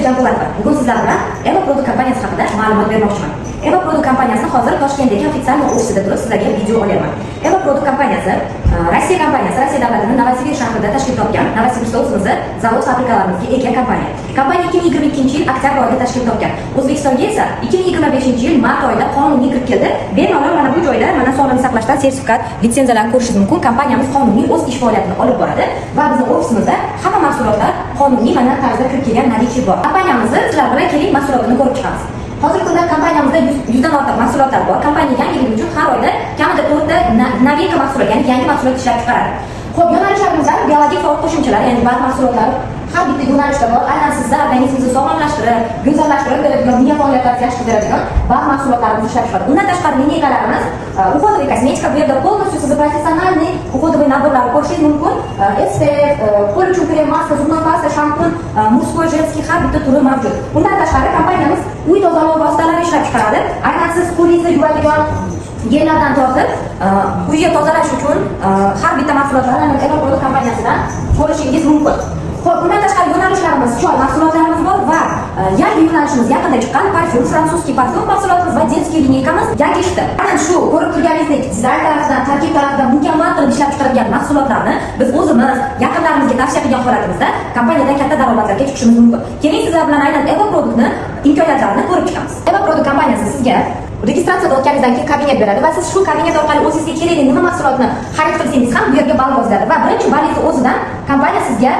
Xo'jayev Po'latova. Bugun sizlar bilan Eva Produkt kompaniyasi haqida ma'lumot bermoqchiman. Eva Produkt kompaniyasi hozir Toshkentdagi ofitsial ofisida turib sizlarga video olyapman. Eva Produkt kompaniyasi Rossiya kompaniyasi, Rossiya davlatining Novosibirsk shahrida tashkil topgan, Novosibirskda o'zimizni zavod fabrikalarimizga ega kompaniya. Kompaniya 2022-yil oktyabr oyida tashkil topgan. O'zbekistonga esa 2025-yil mart oyida qonuniy kirib keldi. Bemalol mana bu joyda mana sog'liqni saqlashdan sertifikat, litsenziyalarni ko'rishingiz mumkin. Kompaniyamiz qonuniy o'z ish faoliyatini olib boradi va bizning ofisimizda hamma mahsulotlar qonuniy mana tarzda kirib kelgan наличие bor. Kompaniyamizni sizlar bilan keling mahsulotini ko'rib chiqamiz. Hozirgi kunda kompaniyamizda 100 dan ortiq mahsulotlar bor. Kompaniya yangiligi uchun har oyda kamida 4 ta novinka mahsulot, ya'ni yangi mahsulot ishlab chiqaradi. Xo'p, yo'nalishlarimizda biologik faol qo'shimchalar, ya'ni ba'zi mahsulotlar har bitta yo'nalishda bor. Aynan sizlar organizmingizni sog'lomlashtirib, go'zallashtirib beradigan, miya faoliyatlarini yaxshi beradigan ba'zi mahsulotlarimizni ishlab chiqaradi. Undan tashqari lineykalarimiz uходовый косметика, bu yerda полностью sizni professionalniy uходовый naborlarni ko'rishingiz mumkin. SPF, qo'l uchun krem, maska, zubной pasta, shampun, mужской, женский har bitta turi mavjud. Undan tashqari kompaniyamiz uy tozalash vositalarini ishlab chiqaradi. Aynan siz qo'lingizni yuvadigan gellardan tortib uyga tozalash uchun har bitta mahsulotlarni Eva Produkt kompaniyasidan ko'rishingiz mumkin. Xo'p, undan tashqari yo'nalishlarimiz choy mahsulotlarimiz bor va yangi yo'nalishimiz yaqinda chiqqan parfyum, fransuskiy parfyum mahsulotimiz va детский lineykamiz yangi chiqdi. Aynan shu ko'rib turganingizdek dizayn tarafidan, tarkib tarafidan mukammal qilib ishlab chiqarilgan mahsulotlarni biz o'zimiz yaqinlarimizga tavsiya qilgan holatimizda kompaniyadan katta daromadlarga chiqishimiz mumkin. Keling sizlar bilan aynan Eva Produktni imkoniyatlarini ko'rib chiqamiz. Eva Produkt kompaniyasi sizga registratsiya o'tkazganingizdan keyin kabinet beradi va siz shu kabinet orqali o'zingizga kerakli nima mahsulotni xarid qilsangiz ham bu yerga ball yoziladi va birinchi ballingizni o'zidan kompaniya sizga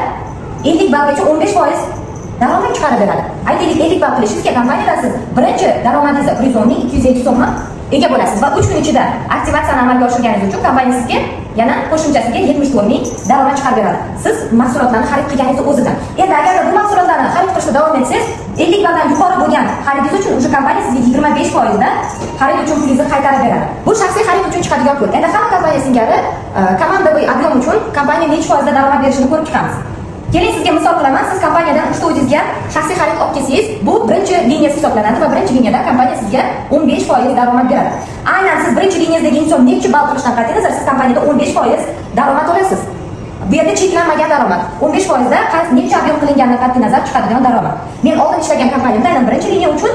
50 ballgacha 15% daromad chiqarib beradi. Aytaylik 50 ball qilishingizga kompaniyadan siz birinchi daromadingizda 110 ming 250 so'mni ega bo'lasiz va 3 kun ichida aktivatsiyani amalga oshirganingiz uchun kompaniya sizga yana qo'shimchasiga 74 ming daromad chiqarib beradi. Siz mahsulotlarni xarid qilganingiz o'zidan. Endi agar bu mahsulotlarni xarid qilishda davom etsangiz 50 balldan yuqori bo'lgan xaridingiz uchun o'sha kompaniya sizga 25% da xarid uchun pulingizni qaytarib beradi. Bu shaxsiy xarid uchun chiqadigan pul. Endi hamma kompaniya singari komandaviy ob'yem uchun kompaniya necha foizda daromad berishini ko'rib chiqamiz. Keling sizga misol qilaman, siz kompaniyadan uchta o'zingizga shaxsiy xarid olib kelsangiz, bu birinchi liniyasi hisoblanadi va birinchi liniyada kompaniya sizga 15% daromad beradi. Aynan siz birinchi liniyangizdagi inson necha ball qilishdan qat'iy nazar siz kompaniyada 15% daromad olasiz. Bu yerda cheklanmagan daromad. 15% da necha ob'yem qilinganidan qat'iy nazar chiqadigan daromad. Men oldin ishlagan kompaniyamda aynan birinchi liniya uchun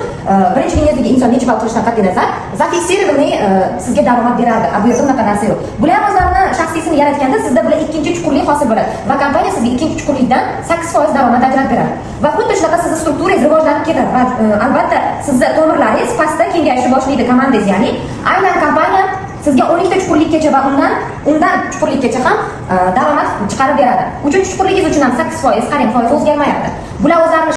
birinchi liniyadagi inson necha ball qilishdan qat'iy nazar zafiksirованный sizga daromad beradi. Bu yerda unaqa narsa yo'q. Bular o'zlarini shaxsiysini yaratganda sizda bular ikkinchi chuqurlik hosil bo'ladi va kompaniya sizga ikkinchi chuqurlikdan 8% daromad ajratib beradi. Va xuddi shunaqa sizning strukturangiz rivojlanib ketadi va albatta sizda tomirlaringiz pastda kengayishni boshlaydi komandangiz, ya'ni aynan kompaniya sizga 12 ta chuqurlikgacha va undan chuqurlikgacha ham daromad chiqarib beradi. 3-chi chuqurligingiz uchun ham 8%, qarang, foiz o'zgarmayapti. Bular o'zlarini